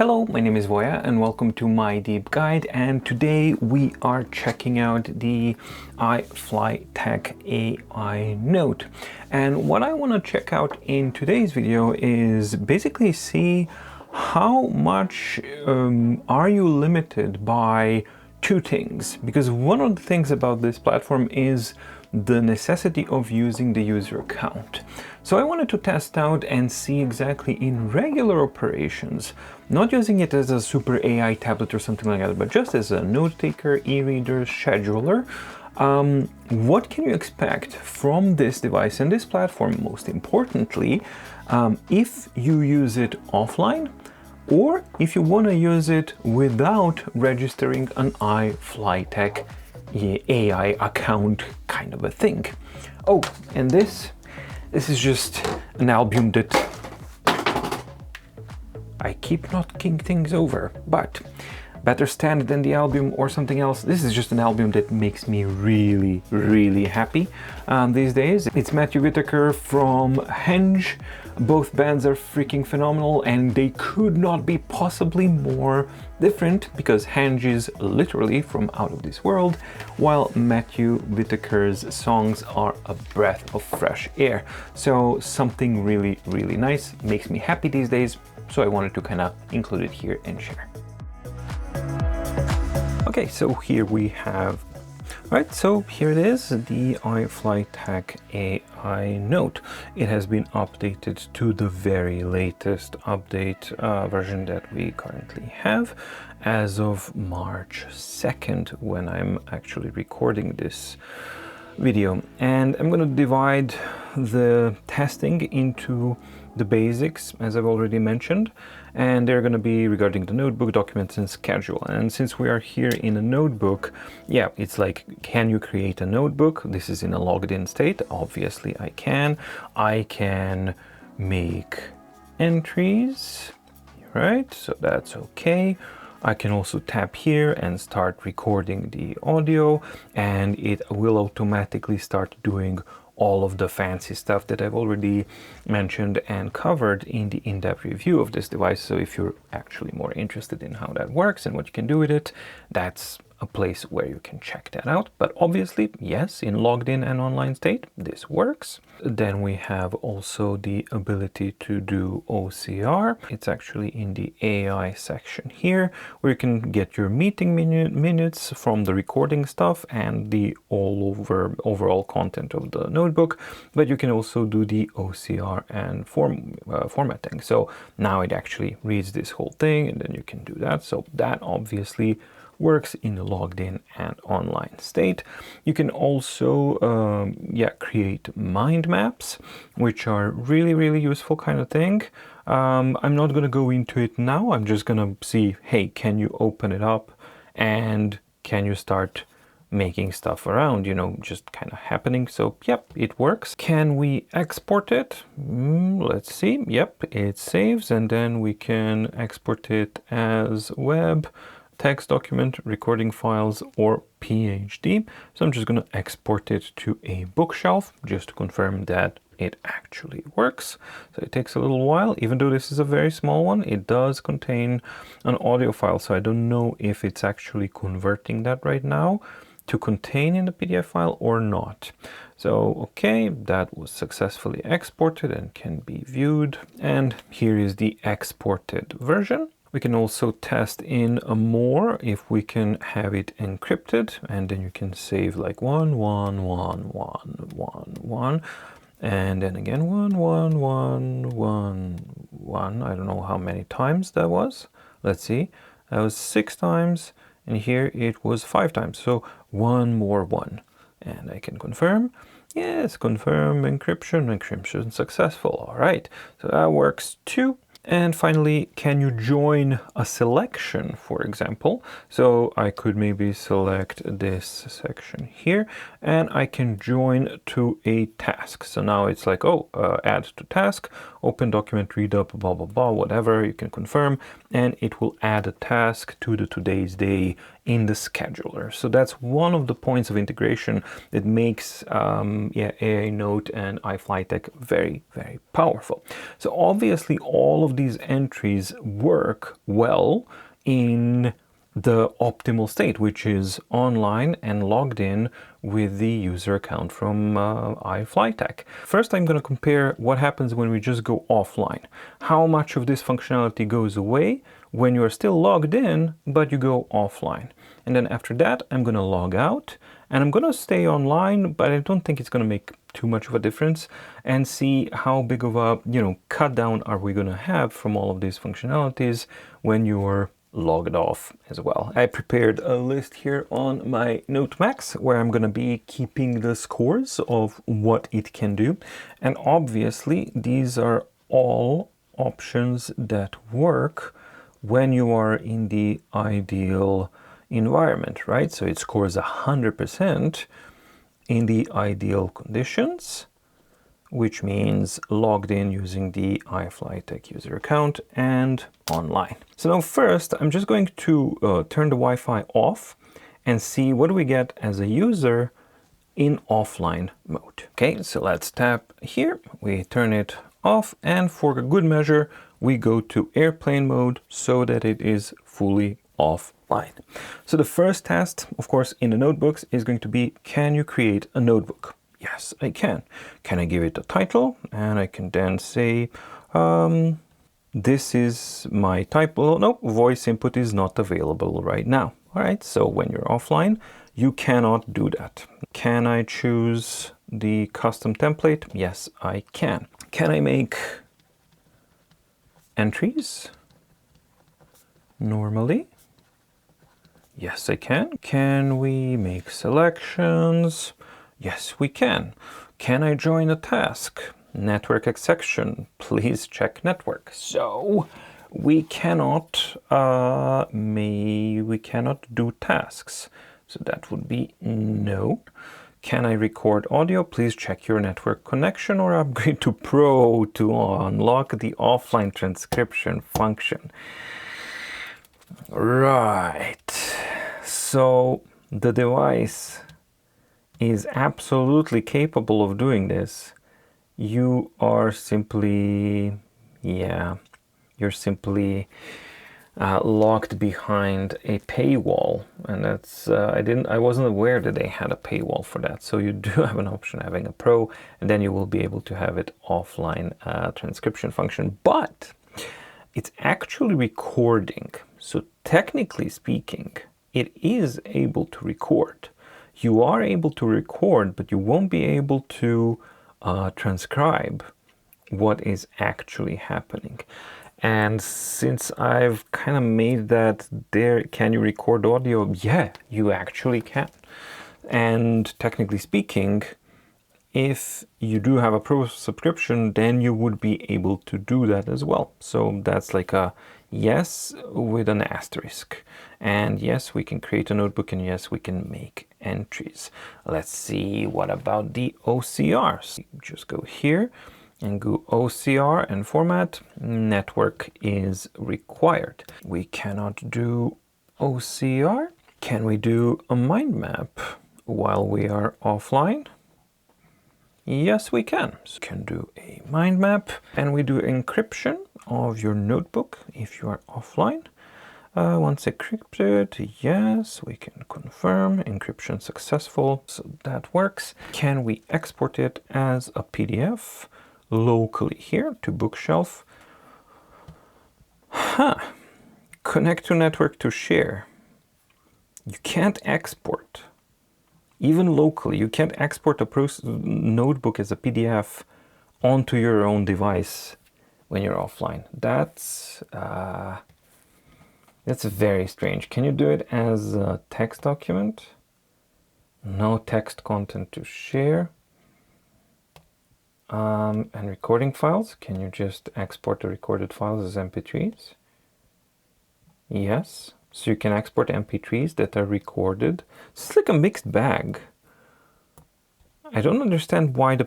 Hello, my name is Voya and welcome to my deep guide, and today we are checking out the iFlyTek AINote. And what I want to check out in today's video is basically see how much are you limited by two things, because one of the things about this platform is the necessity of using the user account. So I wanted to test out and see exactly in regular operations, not using it as a super AI tablet or something like that, but just as a note taker, e-reader, scheduler. What can you expect from this device and this platform, most importantly, if you use it offline, or if you want to use it without registering an iFlyTek AI account kind of a thing. Oh, and this is just an album that I keep knocking things over, but better stand than the album or something else. This is just an album that makes me really happy these days. It's Matthew Whitaker from Henge. Both bands are freaking phenomenal and they could not be possibly more different, because Henge is literally from out of this world, while Matthew Whitaker's songs are a breath of fresh air. So something really nice, makes me happy these days, so I wanted to kind of include it here and share. Okay, so here we have, right, so here it is, the iFlyTek AINote. It has been updated to the very latest update version that we currently have as of March 2nd, when I'm actually recording this video. And I'm going to divide the testing into the basics, as I've already mentioned, and they're going to be regarding the notebook, documents, and schedule. And since we are here in a notebook, yeah, it's like, can you create a notebook? This is in a logged in state. Obviously I can make entries, right? So that's okay. I can also tap here and start recording the audio, and it will automatically start doing all of the fancy stuff that I've already mentioned and covered in the in-depth review of this device. So if you're actually more interested in how that works and what you can do with it, that's a place where you can check that out. But obviously, yes, in logged in and online state, this works. Then we have also the ability to do OCR. It's actually in the AI section here, where you can get your meeting minutes from the recording stuff and the overall content of the notebook. But you can also do the OCR and formatting. So now it actually reads this whole thing, and then you can do that. So that obviously works in the logged in and online state. You can also create mind maps, which are really useful kind of thing. I'm not going to go into it now. I'm just going to see, hey, can you open it up and can you start making stuff around, you know, just kind of happening. So yep, it works. Can we export it? Let's see. Yep, it saves, and then we can export it as web, text document, recording files, or PhD. So I'm just going to export it to a bookshelf just to confirm that it actually works. So it takes a little while. Even though this is a very small one, it does contain an audio file. So I don't know if it's actually converting that right now to contain in the PDF file or not. So okay, that was successfully exported and can be viewed. And here is the exported version. We can also test in a more if we can have it encrypted, and then you can save like 1 1 1 1 1 1, and then again 1 1 1 1 1. I don't know how many times that was. Let's see. That was 6 times, and here it was 5 times. So one more 1, and I can confirm. Yes, confirm encryption successful. All right, so that works too. And finally, can you join a selection, for example? So I could maybe select this section here, and I can join to a task. So now it's like, oh, add to task, open document, read up, blah, blah, blah, whatever, you can confirm. and it will add a task to the today's day in the scheduler. So that's one of the points of integration that makes AINote and iFlyTek very, very powerful. So obviously all of these entries work well in the optimal state, which is online and logged in with the user account from iFlyTek. First, I'm going to compare what happens when we just go offline. How much of this functionality goes away when you are still logged in, but you go offline. And then after that, I'm going to log out and I'm going to stay online, but I don't think it's going to make too much of a difference, and see how big of a, cut down are we going to have from all of these functionalities when you're logged off as well. I prepared a list here on my Note Max where I'm going to be keeping the scores of what it can do. And obviously these are all options that work when you are in the ideal environment, right? So it scores 100% in the ideal conditions, which means logged in using the iFlyTek user account and online. So now first, I'm just going to turn the Wi-Fi off and see what do we get as a user in offline mode. Okay, so let's tap here, we turn it off, and for a good measure, we go to airplane mode so that it is fully offline. So the first task, of course, in the notebooks is going to be, can you create a notebook? Yes, I can. Can I give it a title? And I can then say, this is my type. Well, no, voice input is not available right now. All right, so when you're offline, you cannot do that. Can I choose the custom template? Yes, I can. Can I make entries normally? Yes, I can. Can we make selections? Yes, we can. Can I join a task? Network exception, please check network. So we cannot do tasks. So that would be no. Can I record audio? Please check your network connection or upgrade to Pro to unlock the offline transcription function. Right. So the device is absolutely capable of doing this. You are simply, you're simply locked behind a paywall, and that's I wasn't aware that they had a paywall for that. So you do have an option having a Pro, and then you will be able to have it offline transcription function, but it's actually recording. So technically speaking, it is able to record. You are able to record, but you won't be able to transcribe what is actually happening. And since I've kind of made that there, can you record audio? Yeah, you actually can. And technically speaking, if you do have a Pro subscription, then you would be able to do that as well. So that's like a yes with an asterisk. And yes, we can create a notebook, and yes, we can make entries. Let's see, what about the OCRs? Just go here and go OCR and format. Network is required. We cannot do OCR. Can we do a mind map while we are offline? Yes, we can. So we can do a mind map, and we do encryption of your notebook if you are offline. Once encrypted, yes, we can confirm encryption successful, so that works. Can we export it as a PDF locally here to Bookshelf? Connect to network to share. You can't export. Even locally, you can't export a notebook as a PDF onto your own device when you're offline. That's very strange. Can you do it as a text document? No text content to share. And recording files, can you just export the recorded files as MP3s? Yes. So you can export MP3s that are recorded. It's like a mixed bag. I don't understand why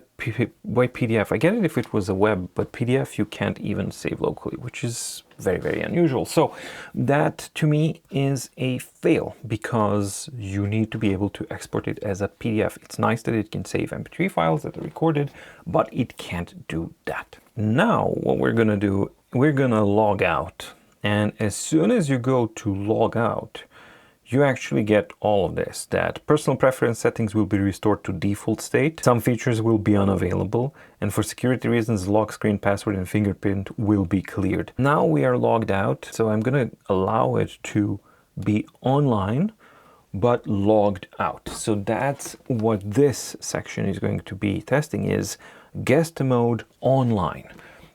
why PDF. I get it if it was a web, but PDF you can't even save locally, which is very, very unusual. So that to me is a fail because you need to be able to export it as a PDF. It's nice that it can save MP3 files that are recorded, but it can't do that. Now what we're gonna do, we're gonna log out. And as soon as you go to log out, you actually get all of this, that personal preference settings will be restored to default state, some features will be unavailable, and for security reasons, lock screen, password, and fingerprint will be cleared. Now we are logged out, so I'm gonna allow it to be online, but logged out. So that's what this section is going to be testing, is guest mode online.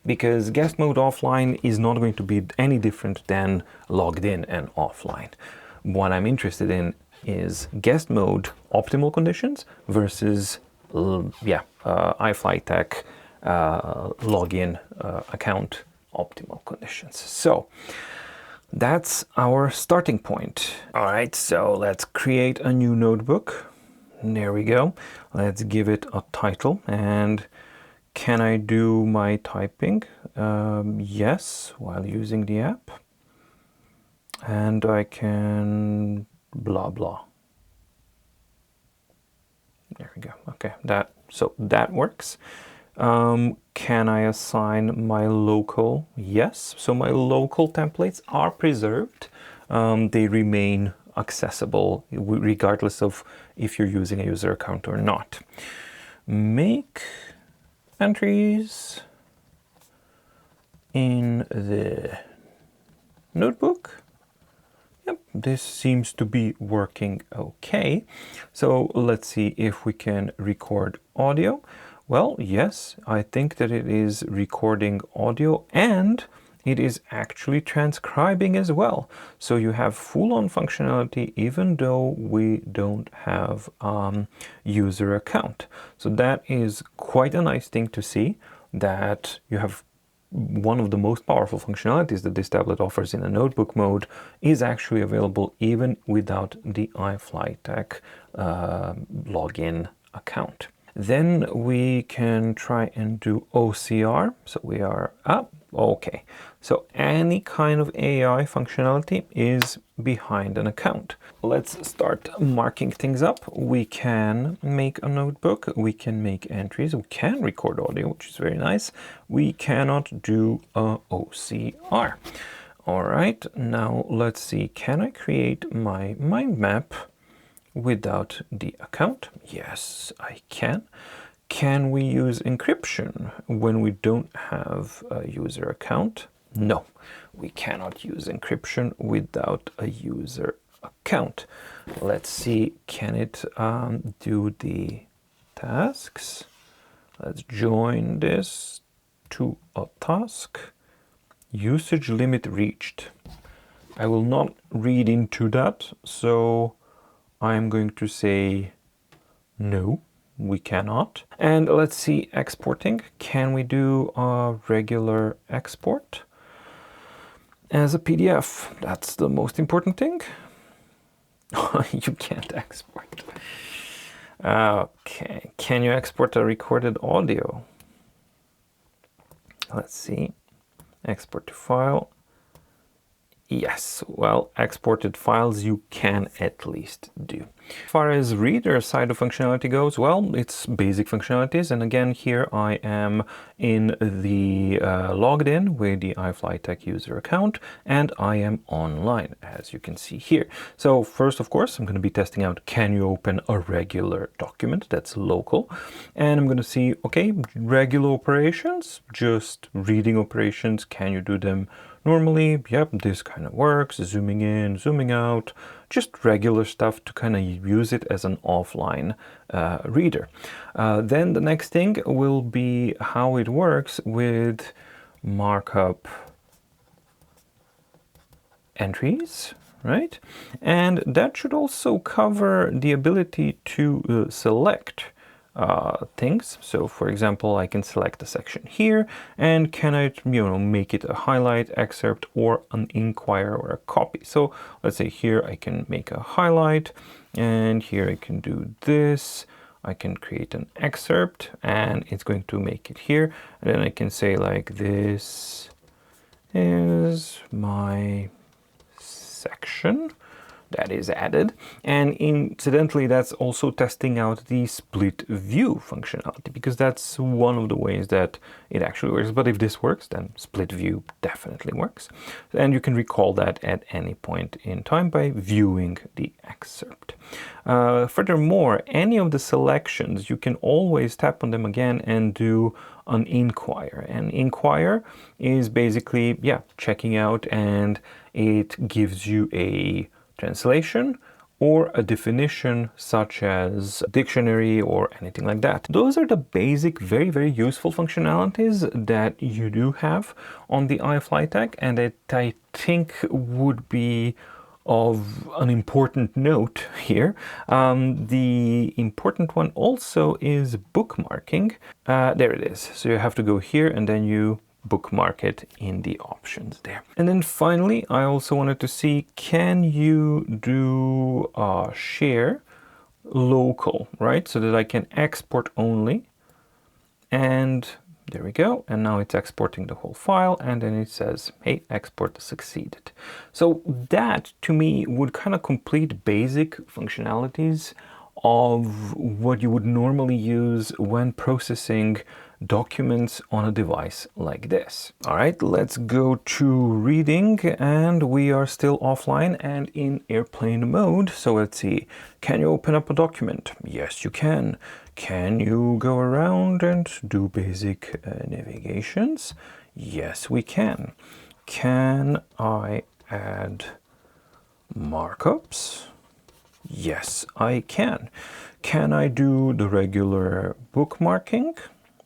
Because guest mode offline is not going to be any different than logged in and offline. What I'm interested in is guest mode optimal conditions versus iFlyTek login account optimal conditions. So that's our starting point. All right, so let's create a new notebook. There we go. Let's give it a title. And can I do my typing? Yes, while using the app. And I can blah blah. There we go. Okay, so that works. Can I assign my local? Yes. So my local templates are preserved. They remain accessible regardless of if you're using a user account or not. Make entries in the notebook. Yep, this seems to be working okay. So let's see if we can record audio. Well, yes, I think that it is recording audio and it is actually transcribing as well. So you have full-on functionality even though we don't have user account. So that is quite a nice thing to see, that you have one of the most powerful functionalities that this tablet offers in a notebook mode is actually available even without the iFlyTek login account. Then we can try and do OCR. So we are up. Okay. So any kind of AI functionality is behind an account. Let's start marking things up. We can make a notebook. We can make entries. We can record audio, which is very nice. We cannot do a OCR. All right. Now let's see. Can I create my mind map without the account? Yes, I can. Can we use encryption when we don't have a user account? No, we cannot use encryption without a user account. Let's see, can it do the tasks? Let's join this to a task. Usage limit reached. I will not read into that, so I'm going to say no, we cannot. And let's see, exporting. Can we do a regular export as a PDF? That's the most important thing. You can't export. Okay, can you export a recorded audio? Let's see, export to file. Yes, well, exported files you can at least do. As far as reader side of functionality goes, well, it's basic functionalities. And again, here I am in the logged in with the iFlyTek user account, and I am online, as you can see here. So first, of course, I'm going to be testing out, can you open a regular document that's local? And I'm going to see, okay, regular operations, just reading operations, can you do them normally? Yep, this kind of works. Zooming in, zooming out, just regular stuff to kind of use it as an offline reader. Then the next thing will be how it works with markup entries, right? And that should also cover the ability to select things. So for example, I can select a section here, and can I, make it a highlight, excerpt, or an inquire or a copy. So let's say here I can make a highlight, and here I can do this. I can create an excerpt and it's going to make it here. And then I can say like, this is my section that is added. And incidentally, that's also testing out the split view functionality, because that's one of the ways that it actually works. But if this works, then split view definitely works. And you can recall that at any point in time by viewing the excerpt. Furthermore, any of the selections, you can always tap on them again and do an inquire. And inquire is basically, yeah, checking out, and it gives you a translation or a definition such as dictionary or anything like that. Those are the basic, very, very useful functionalities that you do have on the iFlyTek, and that I think would be of an important note here. The important one also is bookmarking. There it is. So you have to go here and then you bookmark it in the options there. And then finally, I also wanted to see, can you do share local, right? So that I can export only. And there we go. And now it's exporting the whole file. And then it says, hey, export succeeded. So that to me would kind of complete basic functionalities of what you would normally use when processing documents on a device like this. All right, let's go to reading, and we are still offline and in airplane mode. So let's see, can you open up a document? Yes, you can. Can you go around and do basic navigations? Yes, we can. Can I add markups? Yes, I can. Can I do the regular bookmarking?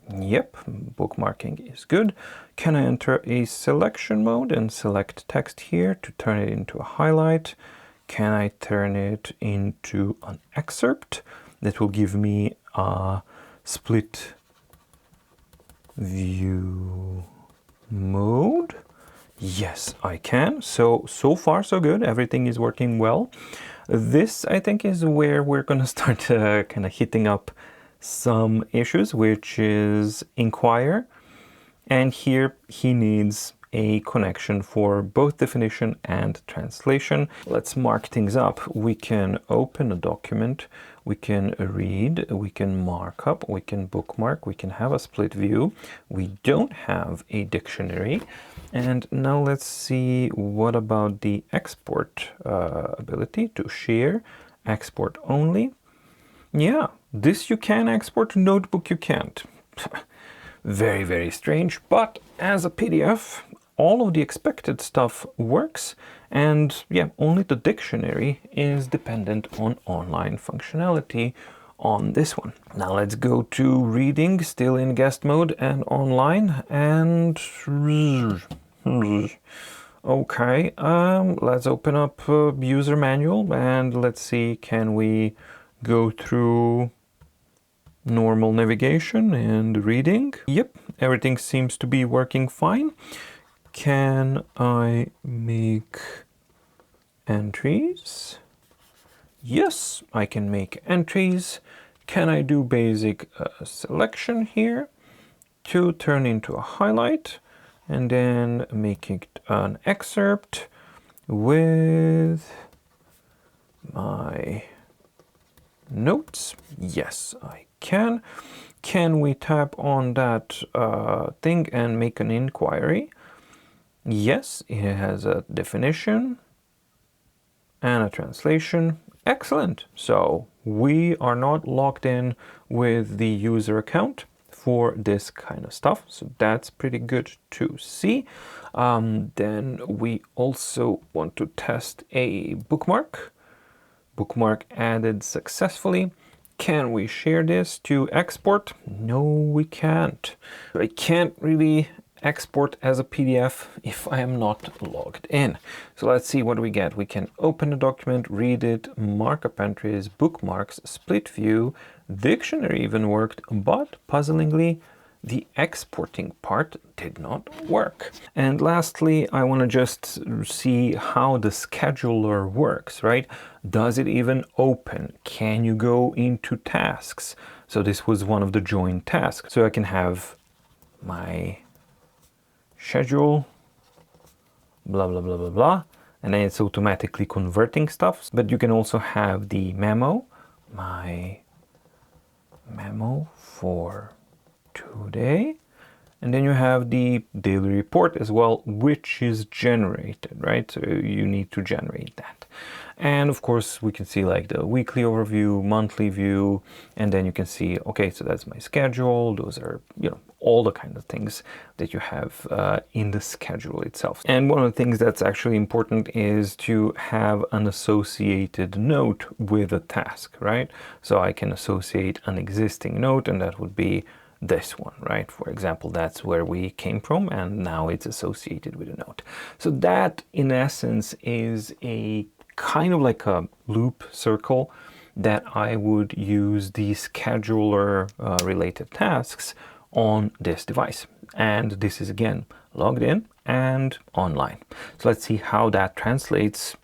Yep, bookmarking is good. Can I enter a selection mode and select text here to turn it into a highlight? Can I turn it into an excerpt that will give me a split view mode? Yes, I can. So far so good. Everything is working well. This, I think, is where we're going to start kind of hitting up some issues, which is inquire. And here he needs a connection for both definition and translation. Let's mark things up. We can open a document, we can read, we can mark up, we can bookmark, we can have a split view. We don't have a dictionary. And now let's see, what about the export ability to share, export only? Yeah, this you can export, notebook you can't. Very, very strange, but as a PDF, all of the expected stuff works, and yeah, only the dictionary is dependent on online functionality on this one. Now let's go to reading, still in guest mode and online, and okay, let's open up user manual and let's see, can we go through normal navigation and reading? Yep, everything seems to be working fine. Can I make entries? Yes, I can make entries. Can I do basic selection here to turn into a highlight and then make it an excerpt with my notes? Yes, I can. Can we tap on that thing and make an inquiry? Yes, it has a definition and a translation. Excellent. So we are not locked in with the user account for this kind of stuff. So that's pretty good to see. Then we also want to test a bookmark. Bookmark added successfully. Can we share this to export? No, we can't. I can't really export as a PDF if I am not logged in. So let's see what we get. We can open a document, read it, markup entries, bookmarks, split view, dictionary even worked, but puzzlingly, the exporting part did not work. And lastly, I want to just see how the scheduler works, right? Does it even open? Can you go into tasks? So this was one of the joined tasks. So I can have my schedule, blah, blah, blah, blah, blah. And then it's automatically converting stuff. But you can also have the memo, my memo for today. And then you have the daily report as well, which is generated, right? So you need to generate that. And of course, we can see like the weekly overview, monthly view, and then you can see, okay, so that's my schedule. Those are, you know, all the kind of things that you have in the schedule itself. And one of the things that's actually important is to have an associated note with a task, right? So I can associate an existing note, and that would be this one, right? For example, that's where we came from, and now it's associated with a note. So that, in essence, is a kind of like a loop circle that I would use the scheduler related tasks on this device. And this is again logged in and online. So let's see how that translates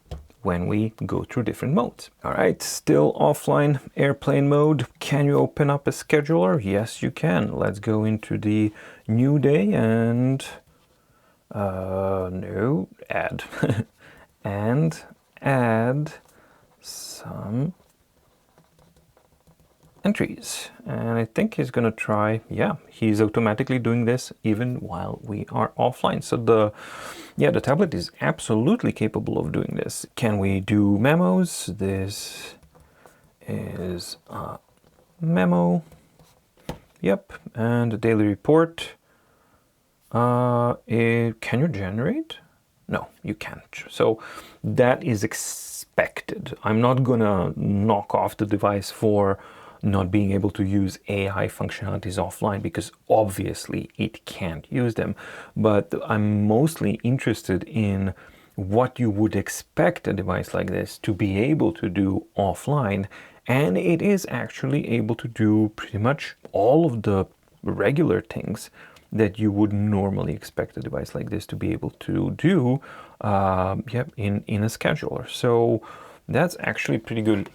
when we go through different modes. All right, still offline airplane mode. Can you open up a scheduler? Yes, you can. Let's go into the new day and no, add and add some entries. And I think he's gonna try, yeah, he's automatically doing this even while we are offline. So the tablet is absolutely capable of doing this. Can we do memos? This is a memo. Yep, and a daily report. Can you generate? No, you can't. So that is expected. I'm not gonna knock off the device for not being able to use AI functionalities offline, because obviously it can't use them. But I'm mostly interested in what you would expect a device like this to be able to do offline. And it is actually able to do pretty much all of the regular things that you would normally expect a device like this to be able to do in a scheduler. So that's actually pretty good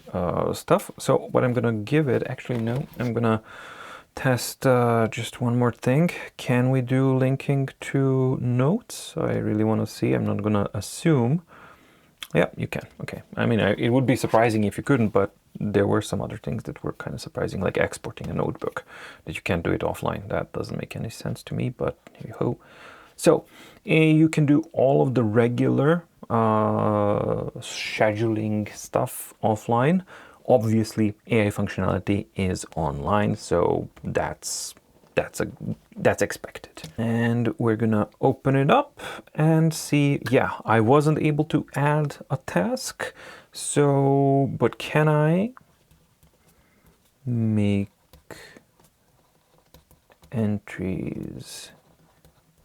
stuff. So what I'm gonna give it, actually no, I'm gonna test just one more thing. Can we do linking to notes? I really want to see. I'm not gonna assume. Yeah, you can. Okay. I mean, it would be surprising if you couldn't, but there were some other things that were kind of surprising, like exporting a notebook, that you can't do it offline. That doesn't make any sense to me, but hey ho. So you can do all of the regular scheduling stuff offline. Obviously, AI functionality is online, so that's expected. And we're gonna open it up and see. Yeah, I wasn't able to add a task, so but can I make entries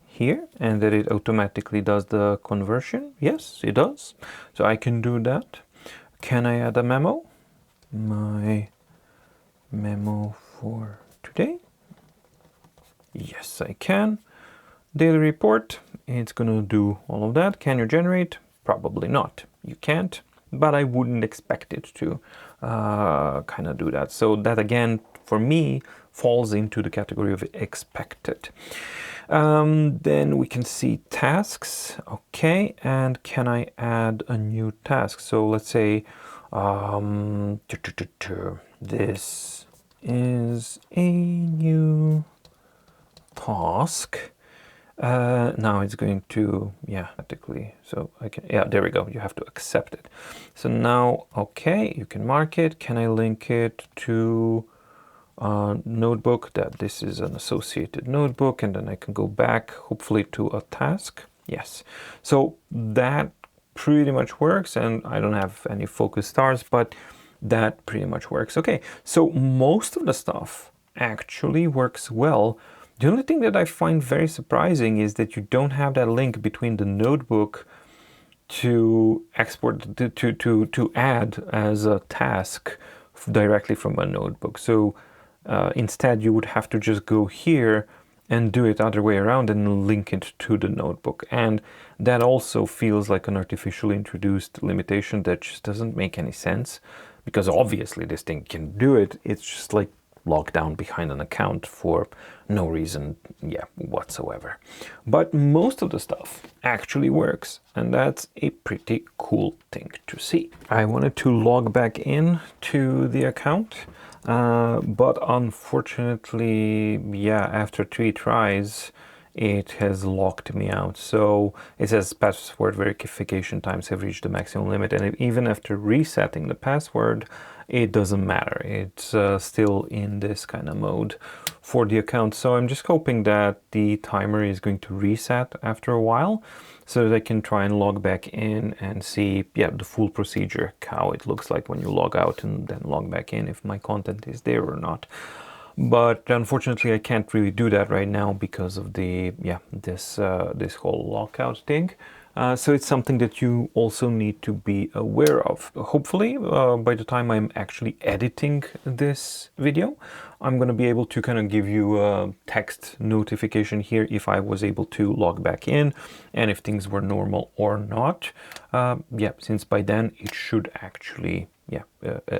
here and that it automatically does the conversion? Yes, it does. So I can do that. Can I add a memo? My memo for today? Yes, I can. Daily report, it's gonna do all of that. Can you generate? Probably not. You can't, but I wouldn't expect it to kind of do that. So that again, for me, falls into the category of expected. Then we can see tasks. Okay, and can I add a new task? So let's say this is a new task. Now it's going to, yeah, automatically. So I can, yeah, there we go. You have to accept it. So now, okay, you can mark it. Can I link it to a notebook, that this is an associated notebook, and then I can go back, hopefully, to a task. Yes. So that pretty much works, and I don't have any focus stars, but that pretty much works. Okay, so most of the stuff actually works well. The only thing that I find very surprising is that you don't have that link between the notebook to export to add as a task directly from a notebook. So instead you would have to just go here and do it other way around and link it to the notebook. And that also feels like an artificially introduced limitation that just doesn't make any sense, because obviously this thing can do it. It's just like locked down behind an account for no reason, whatsoever. But most of the stuff actually works, and that's a pretty cool thing to see. I wanted to log back in to the account, but unfortunately, after 3 tries, it has locked me out. So it says password verification times have reached the maximum limit, and even after resetting the password, it doesn't matter. It's still in this kind of mode for the account. So I'm just hoping that the timer is going to reset after a while, so that I can try and log back in and see the full procedure, how it looks like when you log out and then log back in, if my content is there or not. But unfortunately I can't really do that right now because of the this whole lockout thing. So it's something that you also need to be aware of. Hopefully, by the time I'm actually editing this video, I'm going to be able to kind of give you a text notification here if I was able to log back in and if things were normal or not. Since by then it should actually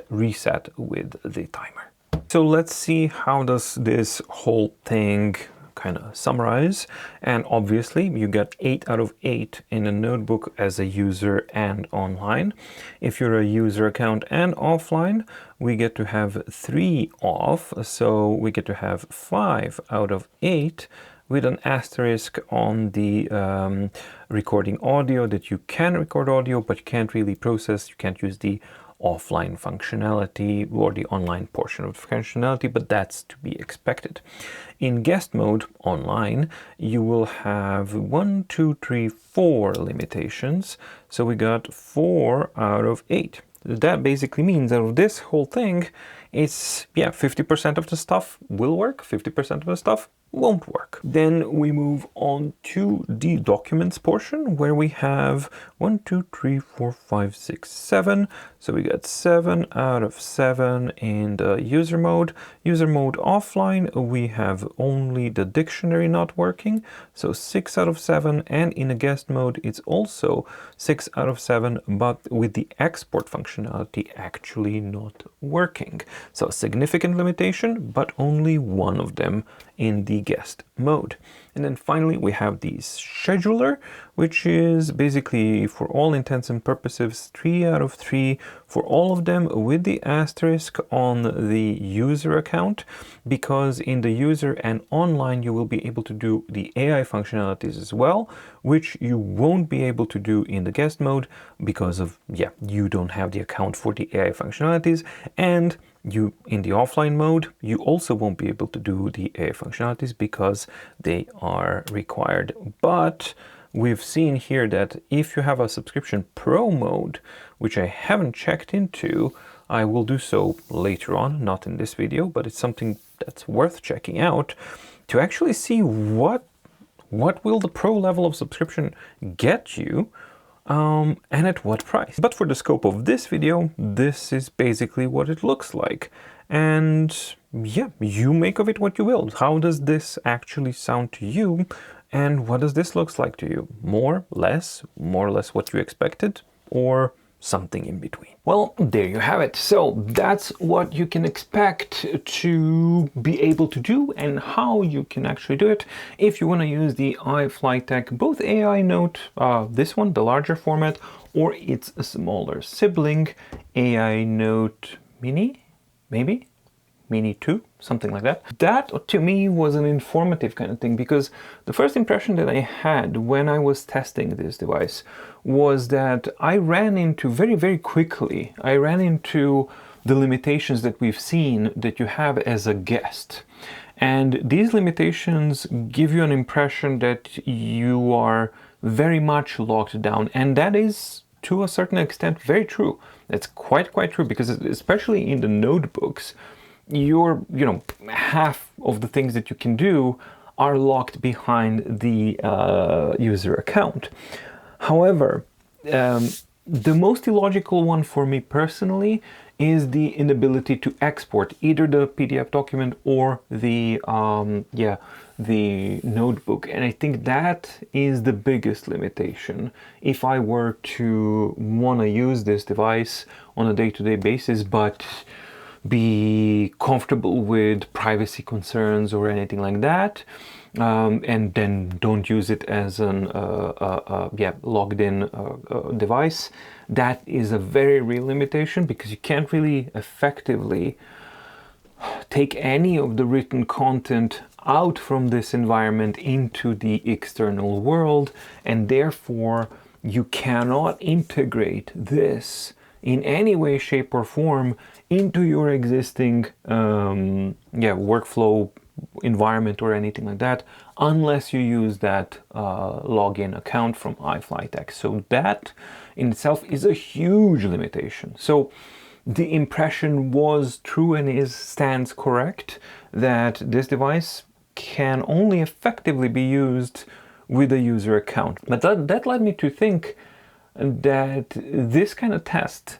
reset with the timer. So let's see, how does this whole thing kind of summarize. And obviously you get 8 out of 8 in a notebook as a user and online. If you're a user account and offline, we get to have 3 off, so we get to have 5 out of 8 with an asterisk on the recording audio, that you can record audio but you can't really process, you can't use the offline functionality or the online portion of the functionality, but that's to be expected. In guest mode online, you will have 1, 2, 3, 4 limitations. So we got 4 out of 8. That basically means out of this whole thing, it's 50% of the stuff will work, 50% of the stuff won't work. Then we move on to the documents portion, where we have 1, 2, 3, 4, 5, 6, 7. So we got 7 out of 7 in the user mode. User mode offline, we have only the dictionary not working, so 6 out of 7. And in a guest mode, it's also 6 out of 7, but with the export functionality actually not working. So a significant limitation, but only one of them in the guest mode. And then finally we have the scheduler, which is basically for all intents and purposes 3 out of 3 for all of them, with the asterisk on the user account, because in the user and online you will be able to do the AI functionalities as well, which you won't be able to do in the guest mode because of you don't have the account for the AI functionalities, and you in the offline mode you also won't be able to do the AI functionalities because they are required. But we've seen here that if you have a subscription pro mode, which I haven't checked into, I will do so later on, not in this video, but it's something that's worth checking out to actually see what will the pro level of subscription get you, and at what price. But for the scope of this video, this is basically what it looks like. And you make of it what you will. How does this actually sound to you? And what does this look like to you? More or less what you expected, or something in between? Well, there you have it. So that's what you can expect to be able to do and how you can actually do it. If you want to use the iFlyTek, both AINote, this one, the larger format, or its smaller sibling, AINote Mini, maybe? Mini 2, something like that. That to me was an informative kind of thing, because the first impression that I had when I was testing this device was that I ran into very quickly, I ran into the limitations that we've seen that you have as a guest. And these limitations give you an impression that you are very much locked down, and that is to a certain extent very true. That's quite true, because especially in the notebooks, half of the things that you can do are locked behind the user account. However, the most illogical one for me personally is the inability to export either the PDF document or the the notebook. And I think that is the biggest limitation. If I were to want to use this device on a day-to-day basis, but be comfortable with privacy concerns or anything like that, and then don't use it as an logged in device, that is a very real limitation, because you can't really effectively take any of the written content out from this environment into the external world, and therefore you cannot integrate this in any way, shape, or form into your existing workflow environment or anything like that, unless you use that login account from iFlyTek. So that in itself is a huge limitation. So the impression was true and stands correct that this device can only effectively be used with a user account. But that led me to think that this kind of test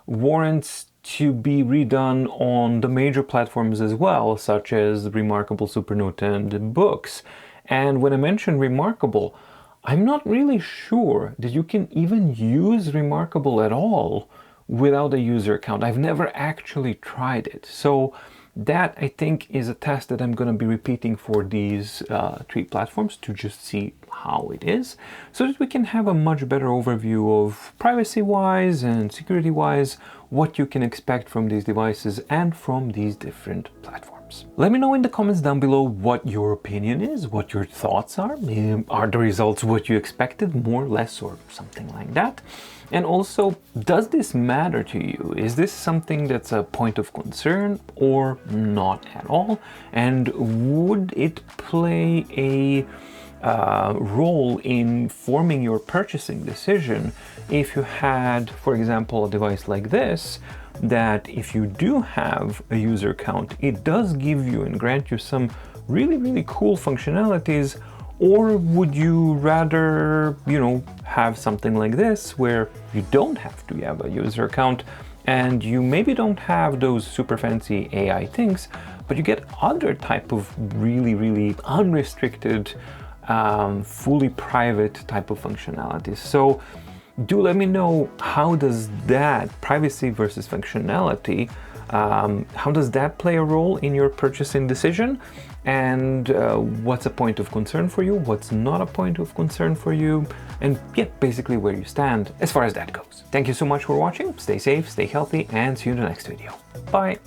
warrants to be redone on the major platforms as well, such as Remarkable, Supernote, and Books. And when I mention Remarkable, I'm not really sure that you can even use Remarkable at all without a user account. I've never actually tried it. So that, I think, is a test that I'm going to be repeating for these 3 platforms to just see how it is, so that we can have a much better overview of privacy-wise and security-wise what you can expect from these devices and from these different platforms. Let me know in the comments down below what your opinion is, what your thoughts are. Are the results what you expected, more or less, or something like that? And also, does this matter to you? Is this something that's a point of concern or not at all? And would it play a role in forming your purchasing decision if you had, for example, a device like this, that if you do have a user account, it does give you and grant you some really, really cool functionalities? Or would you rather, have something like this where you don't have to have a user account and you maybe don't have those super fancy AI things, but you get other type of really, really unrestricted, fully private type of functionalities? So do let me know, how does that privacy versus functionality, how does that play a role in your purchasing decision? And what's a point of concern for you? What's not a point of concern for you? And basically where you stand as far as that goes. Thank you so much for watching. Stay safe, stay healthy, and see you in the next video. Bye.